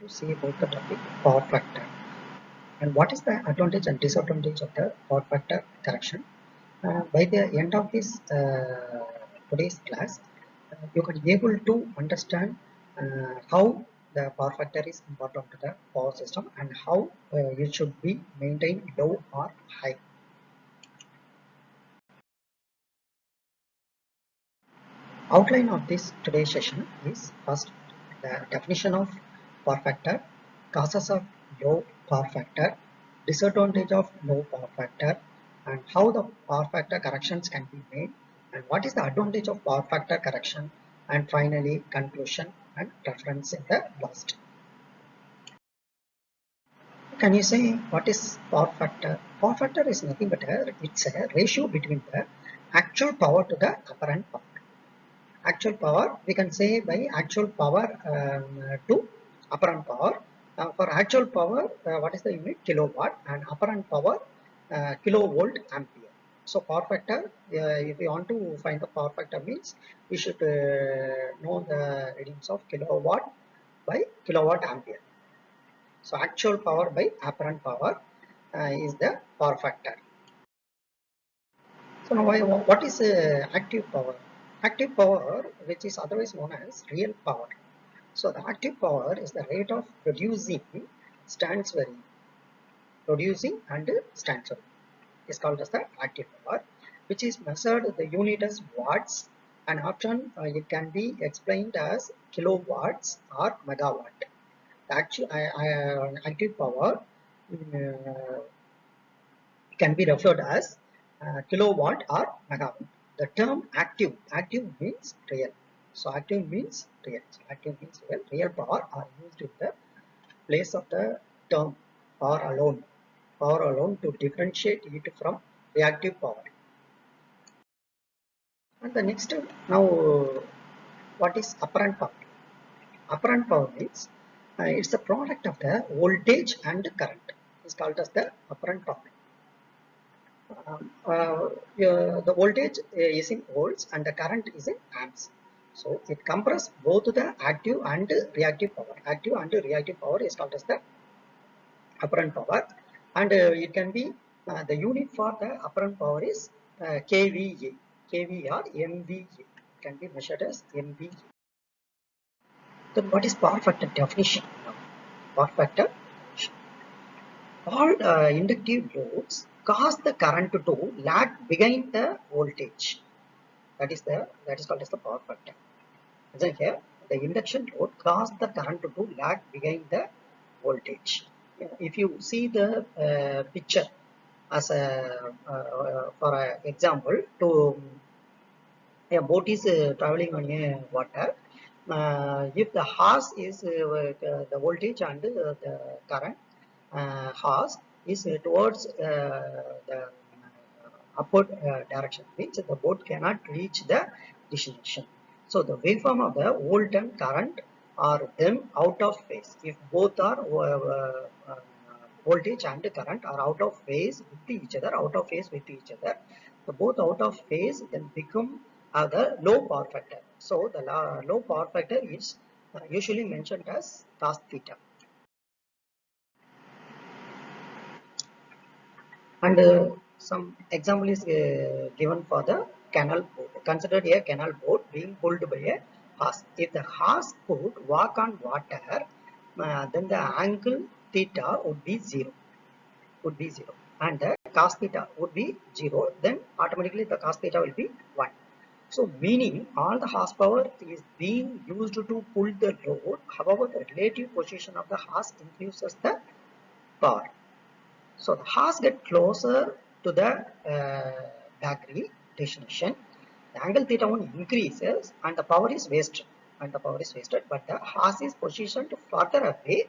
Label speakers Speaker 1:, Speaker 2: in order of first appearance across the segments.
Speaker 1: to see about the topic power factor and what is the advantage and disadvantage of the power factor correction. By the end of this today's class, you can be able to understand how the power factor is important to the power system and how it should be maintained low or high. Outline of this today's session is first the definition of power factor, causes of low power factor, disadvantage of low power factor, and how the power factor corrections can be made, and what is the advantage of power factor correction, and finally conclusion and reference in the last. Can you say what is power factor? Power factor is nothing but it's a ratio between the actual power to the apparent power. Actual power, we can say by actual power to apparent power. For actual power, what is the unit? Kilowatt, and apparent power, kilovolt ampere. So power factor, if we want to find the power factor, means we should know the readings of kilowatt by kilowatt ampere. So actual power by apparent power is the power factor. So now what is active power? Active power, which is otherwise known as real power. So the active power is the rate of producing transferring, producing and transferring is called as the active power, which is measured the unit as watts, and often it can be explained as kilowatts or megawatt. The actual active power can be referred as kilowatt or megawatt. The term active means real. So active means real. So active means real. Real power are used in the place of the term power alone. Power alone to differentiate it from reactive power. And the next now, what is apparent power? Apparent power means it's the product of the voltage and current. It's called as the apparent power. The voltage is in volts and the current is in amps. So it compresses both the active and reactive power. Active and reactive power is called as the apparent power, and it can be the unit for the apparent power is kVA, kV or MVA. It can be measured as MVA. Then what is power factor definition? Power factor: all inductive loads cause the current to lag behind the voltage. That is called as the power factor. So here the induction load cause the current to lag behind the voltage. If you see the picture as a for an example, to a boat is traveling on a water. If the horse is the voltage and the current horse is towards the upward direction, means the boat cannot reach the destination. So the waveform of the volt and current are then out of phase. If both are voltage and current are out of phase with each other, the both out of phase then become the low power factor. So the low power factor is usually mentioned as cos theta. And some example is given for the canal boat. Consider a canal boat being pulled by a horse. If the horse could walk on water, then the angle theta would be zero. And the cos theta would be 0. Then automatically the cos theta will be 1. So meaning all the horsepower is being used to pull the load. However, the relative position of the horse increases the power. So the horse get closer to the battery destination. The angle theta 1 increases and the power is wasted. But the horse is positioned further away.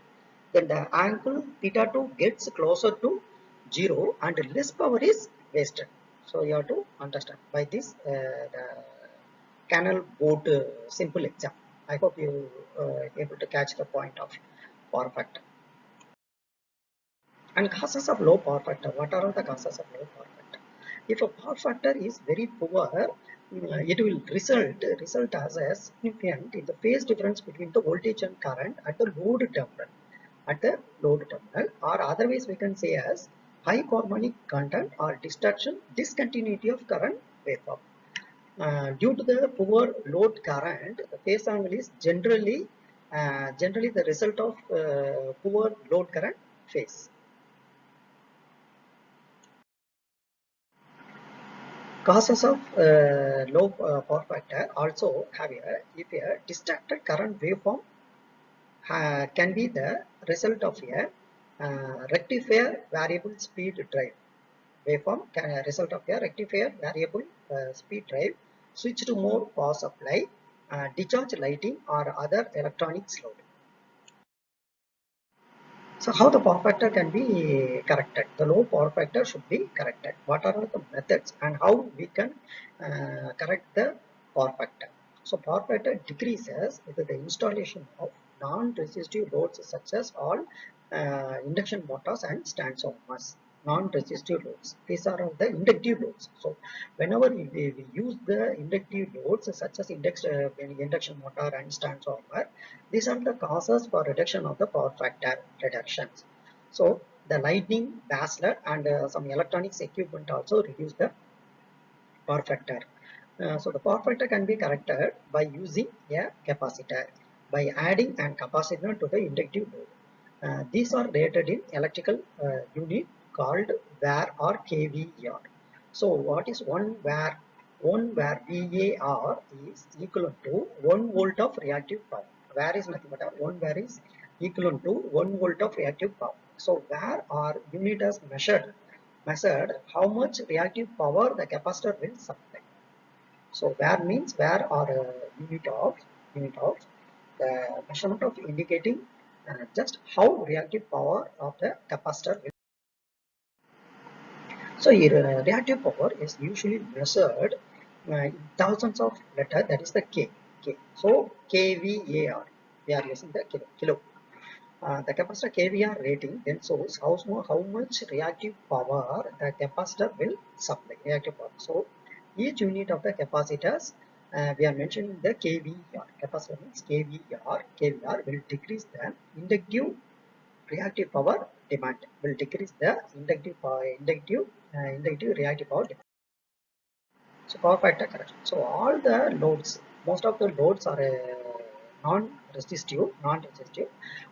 Speaker 1: Then the angle theta 2 gets closer to 0 and less power is wasted. So you have to understand by this the canal boat simple example. I hope you able to catch the point of power factor. And causes of low power factor. What are the causes of low power factor? If a power factor is very poor, it will result as a significant in the phase difference between the voltage and current at the load terminal. at the load terminal, or otherwise we can say as high harmonic content or discontinuity of current waveform. Due to the poor load current, the phase angle is generally the result of poor load current phase. Causes of low power factor also have if a distracted current waveform can be the result of a rectifier variable speed drive. Waveform can result of a rectifier variable speed drive, switch to more power supply, discharge lighting or other electronics load. So how the power factor can be corrected? The low power factor should be corrected. What are the methods and how we can correct the power factor? So power factor decreases with the installation of non-resistive loads such as all induction motors and transformers. Non-resistive loads. These are the inductive loads. So whenever we use the inductive loads such as induction motor and transformer, these are the causes for reduction of the power factor reductions. So the lightning, basslet and some electronics equipment also reduce the power factor. So the power factor can be corrected by using a capacitor, by adding an capacitor to the inductive load. These are rated in electrical unit called VAR or kVAR. So what is 1 VAR? 1 VAR VAR is equivalent to 1 volt of reactive power. VAR is nothing but 1 VAR is equivalent to 1 volt of reactive power. So VAR or unit has measured how much reactive power the capacitor will supply. So VAR means VAR or unit of the measurement of indicating just how reactive power of the capacitor will. So here reactive power is usually measured in thousands of letter, that is the K. So kVAR, we are using the kilo. The capacitor kVAR rating then shows how much reactive power the capacitor will supply. Reactive power. So each unit of the capacitors we are mentioning the kVAR. Capacitor means kVAR. kVAR will decrease the inductive reactive power demand. Will decrease the inductive reactive power demand. So power factor correction. So all the loads, most of the loads are non-resistive.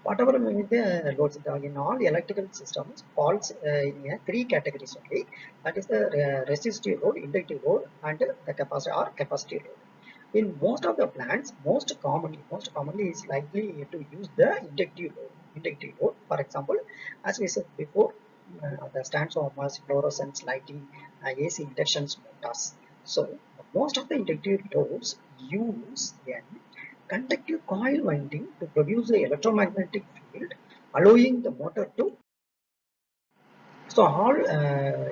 Speaker 1: Whatever may be the loads in all electrical systems falls in three categories only. That is the resistive load, inductive load, and the capacitor or capacitive load. In most of the plants, most commonly is likely to use the inductive load. Inductive load, for example, as we said before, the transformers, fluorescence lighting, AC induction motors. So most of the inductive loads use a conductive coil winding to produce the electromagnetic field, allowing the motor to. So all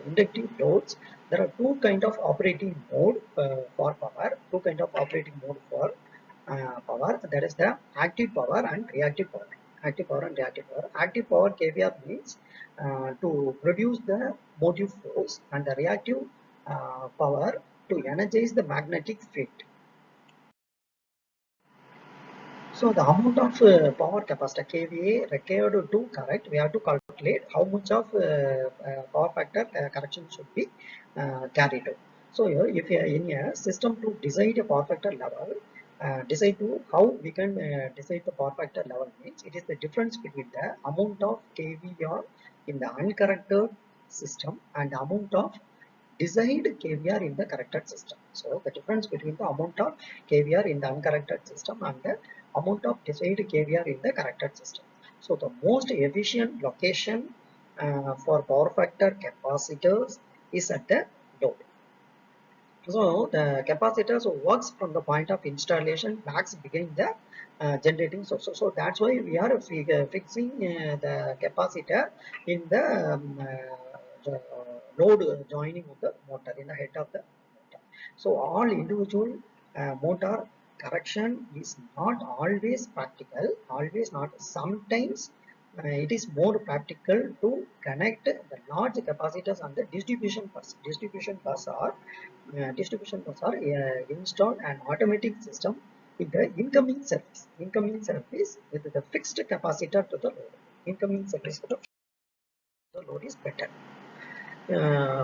Speaker 1: inductive loads, there are two kind of operating mode for power. Two kind of operating mode for power. That is the active power and reactive power. Active power and reactive power. Active power kVAR means to produce the motive force, and the reactive power to energize the magnetic field. So the amount of power capacitor kVA required to correct, we have to calculate how much of power factor correction should be carried out. So here, if you are in a system to decide a power factor level, decide to how we can decide the power factor level means it is the difference between the amount of kVAR in the uncorrected system and the amount of desired kVAR in the corrected system. So the difference between the amount of kVAR in the uncorrected system and the amount of desired kVAR in the corrected system. So the most efficient location for power factor capacitors is at the load. So the capacitors works from the point of installation backs behind the generating source. So that's why we are fixing the capacitor in the load joining of the motor, in the head of the motor. So all individual motor correction is not always practical, always not. Sometimes it is more practical to connect the large capacitors on the distribution bus. Distribution bus are installed an automatic system with the incoming service with the fixed capacitor to the load. incoming electricity the load is better.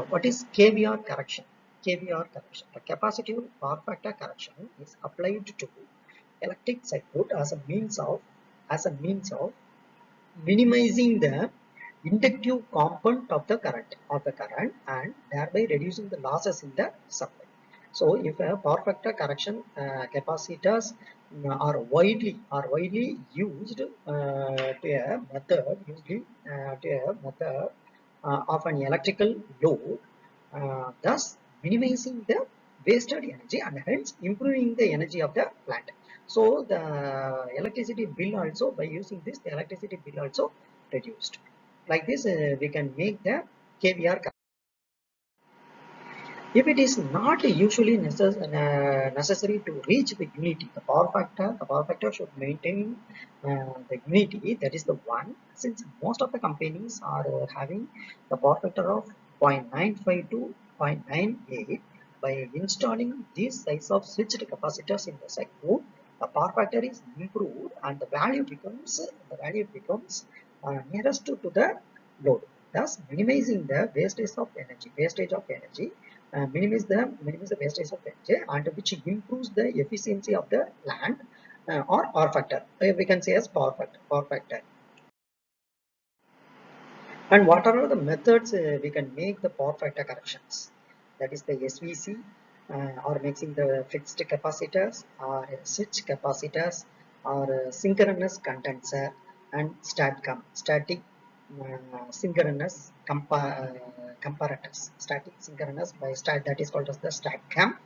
Speaker 1: What is KVR correction? KVR correction. The capacitive power factor correction is applied to electric circuit as a means of minimizing the inductive component of the current and thereby reducing the losses in the supply. So if a power factor correction capacitors are widely used to a method usually to a method of an electrical load, thus minimizing the wasted energy and hence improving the energy of the plant. So the electricity bill also, by using this, the electricity bill also reduced. Like this, we can make the KVR. If it is not usually necessary to reach the unity, the power factor should maintain the unity. That is the one. Since most of the companies are having the power factor of 0.95 to 0.98, by installing these size of switched capacitors in the circuit, the power factor is improved and the value becomes nearest to the load, thus minimizing the wastage of energy, minimize the wastage of energy, and which improves the efficiency of the plant or power factor. We can say as power factor. And what are the methods we can make the power factor corrections? That is the SVC, or mixing the fixed capacitors, or switch capacitors, or synchronous condenser, and static synchronous comparators. Static synchronous by that is called as the StatCam.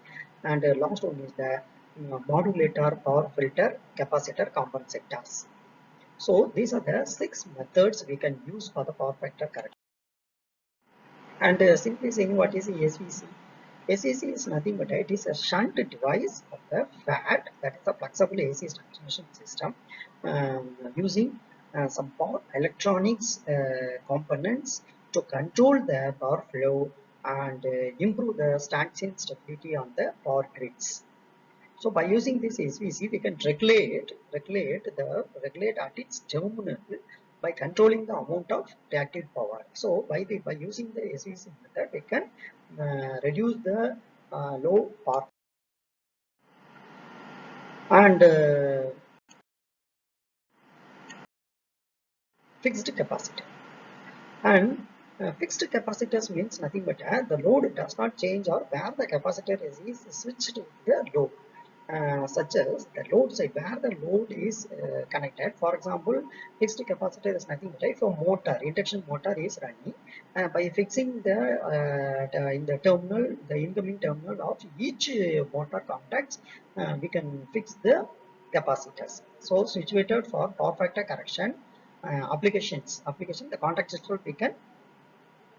Speaker 1: And last one is the modulator power filter capacitor compensators. So these are the 6 methods we can use for the power factor correction. And simply saying, what is the SVC? SVC is nothing but it is a shunt device of the FAT, that is a flexible AC transmission system, using some power electronics components to control the power flow and improve the standstill stability on the power grids. So by using this SVC, we can regulate at its terminal by controlling the amount of reactive power. So by using the SVC method, we can reduce the low power and fixed capacitor. And fixed capacitors means nothing but the load does not change, or where the capacitor is switched to the load. Such as the load side where the load is connected. For example, fixed capacitor is nothing but if a motor, induction motor is running, by fixing in the terminal, the incoming terminal of each motor contacts, we can fix the capacitors. So situated for power factor correction application, the contact itself we can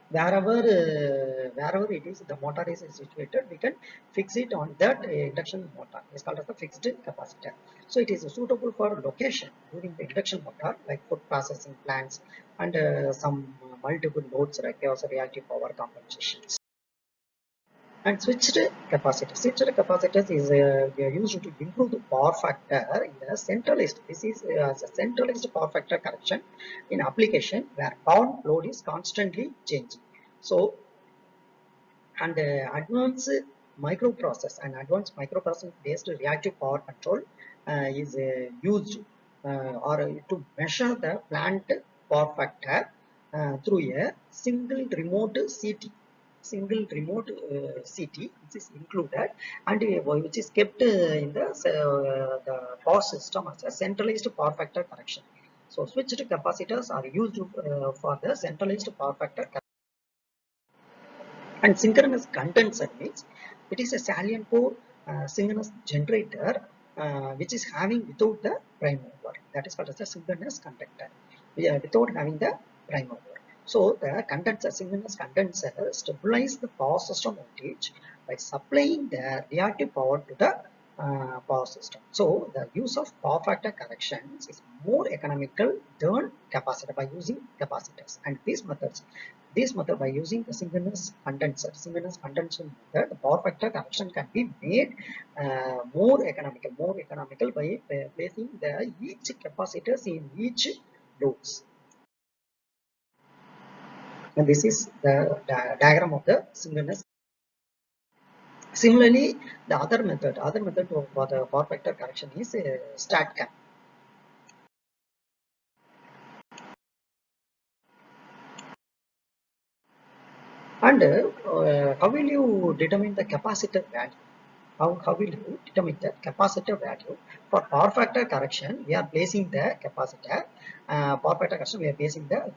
Speaker 1: wherever it is the motor is situated, we can fix it on that induction motor. It's called as the fixed capacitor. So it is suitable for location during the induction motor, like food processing plants and some multiple loads requires reactive power compensations. And switched capacitors is used to improve the power factor in the centralized. This is a centralized power factor correction in application where power load is constantly changing. So, and advanced microprocessor based reactive power control is used or to measure the plant power factor through a single remote CT, which is included, and which is kept in the power system as a centralized power factor correction. So switched capacitors are used for the centralized power factor correction. And synchronous condenser means it is a salient core synchronous generator which is having without the prime mover. That is called as a synchronous conductor. Without having the prime mover. So the synchronous condenser stabilize the power system voltage by supplying the reactive power to the power system. So the use of power factor corrections is more economical than capacitor by using capacitors. And this method by using the synchronous condenser method, the power factor correction can be made more economical by placing the each capacitors in each loads. And this is the diagram of the synchronous. Similarly, the other method for the power factor correction is StatCam. And how will you determine the capacitor value? How will you determine the capacitor value? For power factor correction, we are placing the capacitor. Power factor correction, we are placing the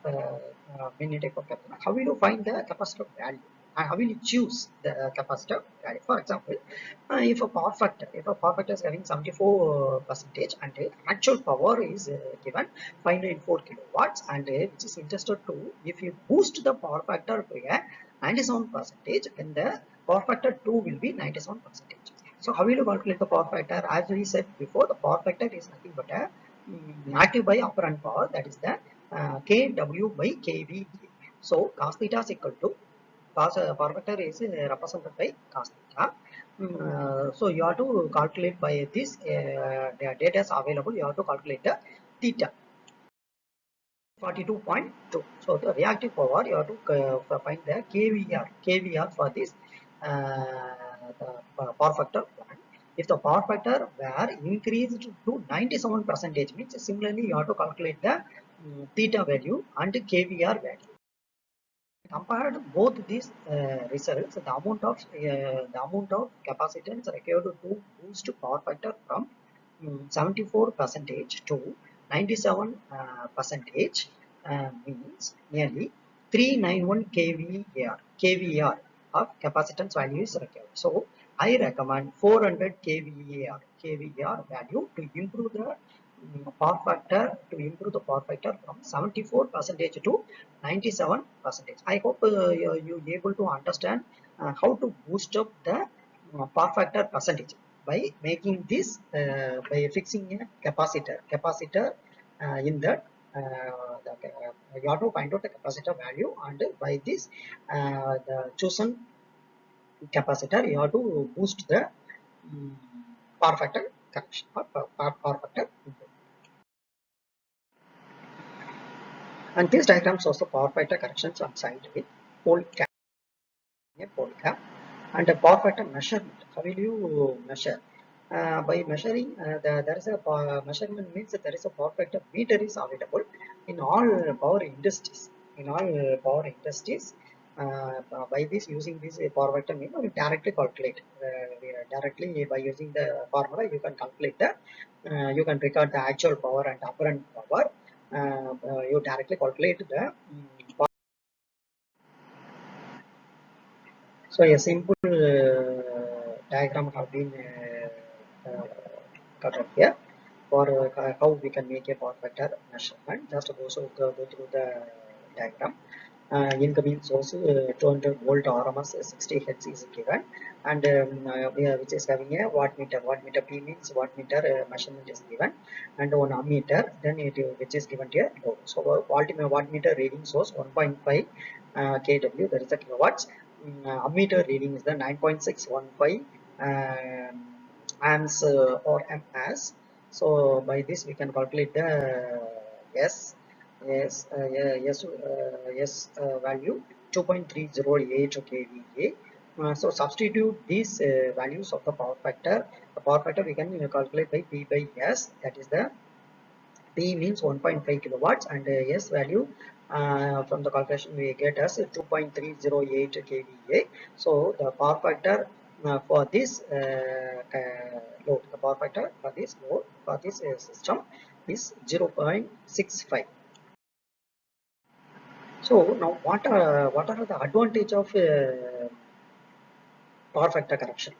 Speaker 1: magnetic capacitor. How will you find the capacitor value? And how will you choose the capacitor value? For example, if a power factor is having 74 percentage and actual power is given 594 kilowatts, and which is interested to, if you boost the power factor to a 97 percentage, then the power factor 2 will be 97 percentage. So how will you calculate the power factor? As we said before, the power factor is nothing but a active by operant power, that is the kW by kVA. So cos theta is equal to power factor is represented by cos theta. So you have to calculate by this the data is available. You have to calculate the theta 42.2. So the reactive power you have to find the KVR for this the power factor one. If the power factor were increased to 97 percentage, means similarly you have to calculate the theta value and KVR value. Compared both these results, the amount of capacitance required to boost power factor from 74 percentage to 97 percentage means nearly 391 kVAR of capacitance value is required. So I recommend 400 kVAR value to improve the power factor from 74 percentage to 97 percentage. I hope you able to understand how to boost up the power factor percentage by making this by fixing a capacitor in that you have to find out the capacitor value, and by this the chosen capacitor you have to boost the um, power factor correction or power factor improvement. And this diagram shows the power factor corrections on site with pole cap, and the power factor measurement. How will you measure? By measuring, there is a measurement means that there is a power factor meter is available in all power industries. In all power industries, by this using this power factor meter, we directly calculate. Directly by using the formula, you can calculate the. You can record the actual power and apparent power. You directly calculate the so a simple diagram have been cut up here for how we can make a power factor measurement. Just go through the diagram. Incoming source 200 volt RMS 60 Hz is given, and which is having a wattmeter. Wattmeter P means wattmeter measurement is given, and one ammeter, then which is given here load. So wattmeter reading source 1.5 kW, that is the kilowatts. Ammeter reading is the 9.615 amps or ms. So by this we can calculate the s value 2.308 kVA. So substitute these values of the power factor. The power factor we can calculate by P by S, that is the P means 1.5 kilowatts, and S value from the calculation we get as 2.308 kVA. So the power factor for this load, the power factor for this load, for this system is 0.65. So now what are the advantage of power factor correction?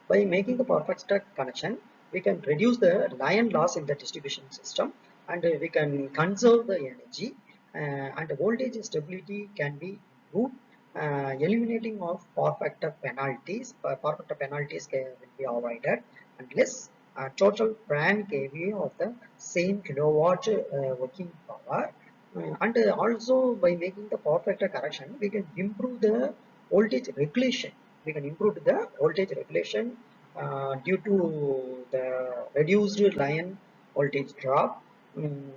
Speaker 1: By making the power factor connection, we can reduce the line loss in the distribution system, and we can conserve the energy, and the voltage stability can be improved, eliminating of power factor penalties. Power factor penalties will be avoided, and less total brand kVA of the same kilowatt working power. And also by making the power factor correction, we can improve the voltage regulation. We can improve the voltage regulation due to the reduced line voltage drop, and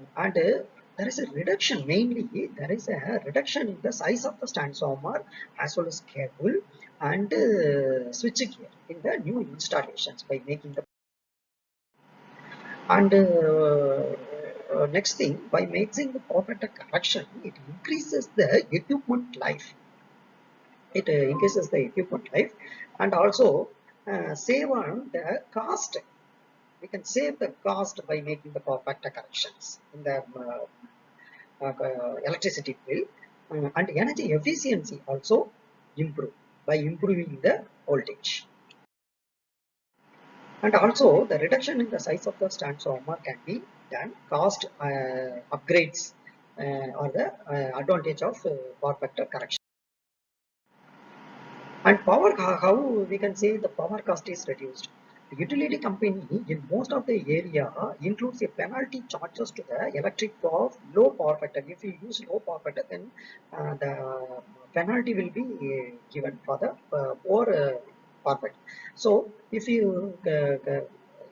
Speaker 1: there is a reduction, mainly there is a reduction in the size of the transformer as well as cable and switch gear in the new installations by making the. And next thing, by making the power factor correction, it increases the equipment life. It increases the equipment life, and also save on the cost. We can save the cost by making the power factor corrections in the electricity bill, and energy efficiency also improve by improving the voltage. And also the reduction in the size of the transformer can be done cost upgrades or the advantage of power factor correction. And power, how we can say the power cost is reduced. The utility company in most of the area includes a penalty charges to the electric of low power factor. If you use low power factor, then the penalty will be given for the poor power factor. So if you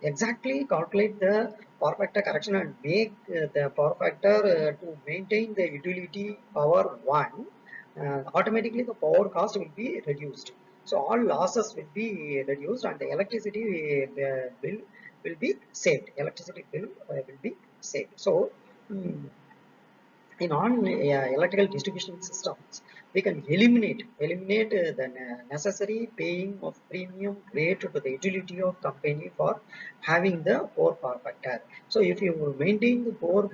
Speaker 1: exactly calculate the power factor correction and make the power factor to maintain the utility power 1, automatically the power cost will be reduced. So all losses will be reduced and the electricity bill will be saved. Electricity bill will be saved. So in on electrical distribution systems, we can eliminate the necessary paying of premium rate to the utility of company for having the poor power factor. So if you maintain the poor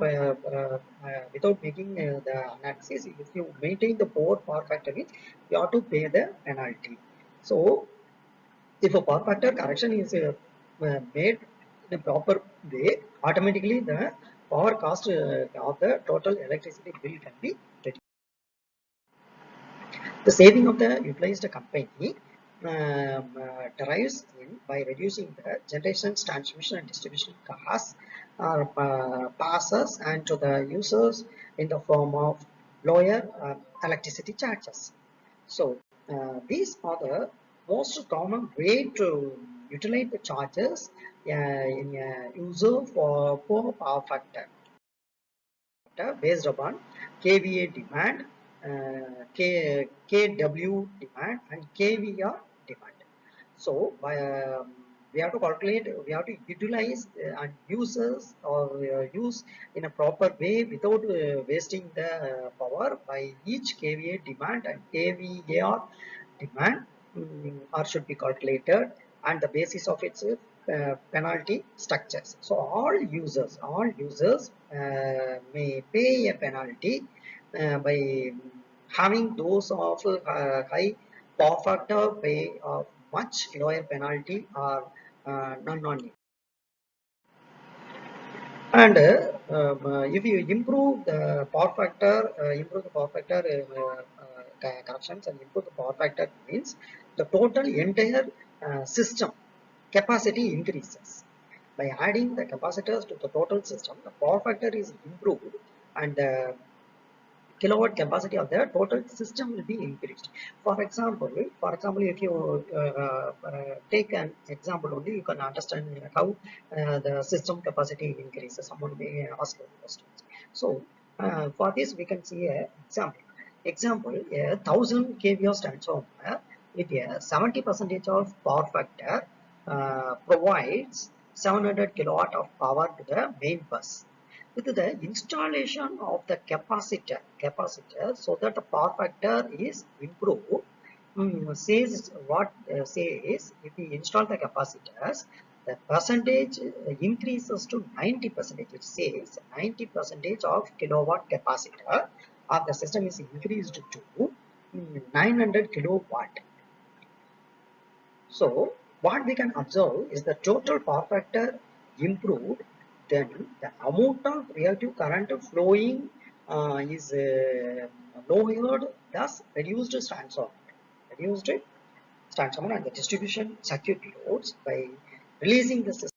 Speaker 1: without making the analysis, if you maintain the poor power factor, you have to pay the penalty. So if a power factor correction is made in a proper way, automatically the power cost of the total electricity bill can be reduced. The saving of the utilized company derives in by reducing the generation, transmission, and distribution costs or passes and to the users in the form of lower electricity charges. So these are the most common way to utilize the charges in a user for poor power factor based upon kVA demand, kW demand, and kVR demand. So we have to calculate, we have to utilize and users or use in a proper way without wasting the power by each kVA demand and kVAR demand or should be calculated, and the basis of its penalty structures. So all users may pay a penalty by having those of high power factor pay of much lower penalty or none on it. And if you improve the power factor corrections and improve the power factor means the total entire system capacity increases. By adding the capacitors to the total system, the power factor is improved and the kilowatt capacity of the total system will be increased. For example, if you take an example only, you can understand how the system capacity increases. Someone may ask questions. So for this, we can see an example. Example: a 1000 kVA transformer with a 70% of power factor provides 700 kilowatt of power to the main bus. With the installation of the capacitor so that the power factor is improved, says what says if we install the capacitors, the percentage increases to 90%. It says 90% of kilowatt capacitor of the system is increased to 900 kilowatt. So what we can observe is the total power factor improved, then the amount of reactive current flowing is lowered, thus reduced transformer and the distribution circuit loads by releasing the system.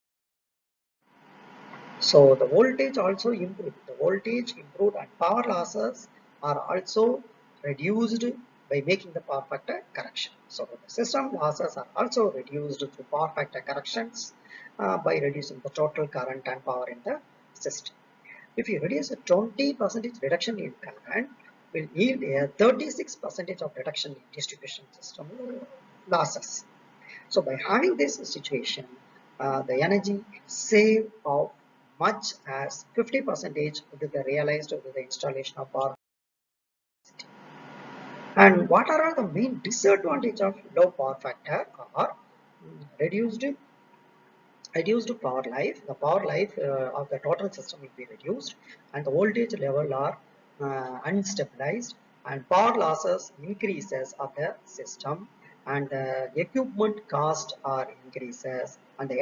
Speaker 1: So the voltage also improved. The voltage improved and power losses are also reduced by making the power factor correction. So the system losses are also reduced through power factor corrections by reducing the total current and power in the system. If you reduce a 20% reduction in current, will yield a 36% of reduction in distribution system losses. So by having this situation, the energy save of much as 50% will be realized with the installation of power. And what are all the main disadvantages of low power factor? Are reduced power life. The power life of the total system will be reduced, and the voltage level are unstabilized, and power losses increases of the system, and the equipment cost are increases, and the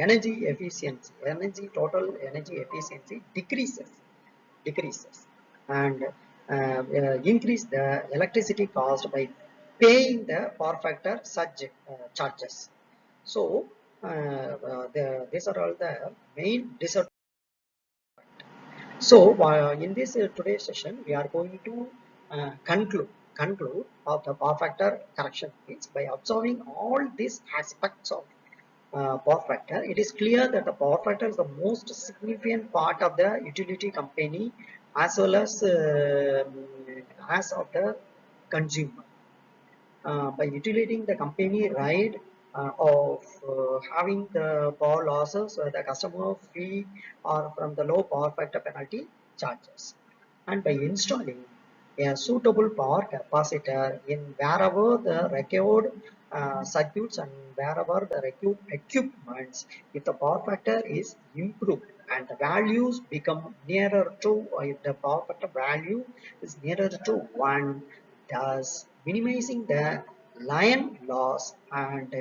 Speaker 1: total energy efficiency decreases, and increase the electricity cost by paying the power factor surge charges. So these are all the main disadvantages. So in this today's session, we are going to conclude of the power factor correction phase by observing all these aspects of power factor. It is clear that the power factor is the most significant part of the utility company as well as of the consumer. By utilizing the company right of having the power losses, the customer fee or from the low power factor penalty charges, and by installing a suitable power capacitor in wherever the required circuits and wherever the required equipments, if the power factor is improved and the values become nearer to, if the power factor value is nearer to 1, thus minimizing the line loss and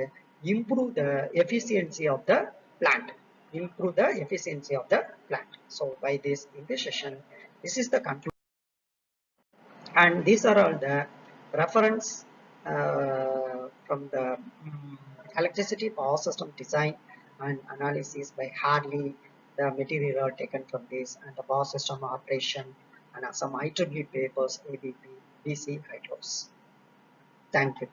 Speaker 1: improve the efficiency of the plant. Improve the efficiency of the plant. So by this, in this session, this is the conclusion, and these are all the reference from the electricity power system design and analysis by Harley, the material taken from this, and the power system operation, and some IEEE papers, ABP, DC hydros. Thank you.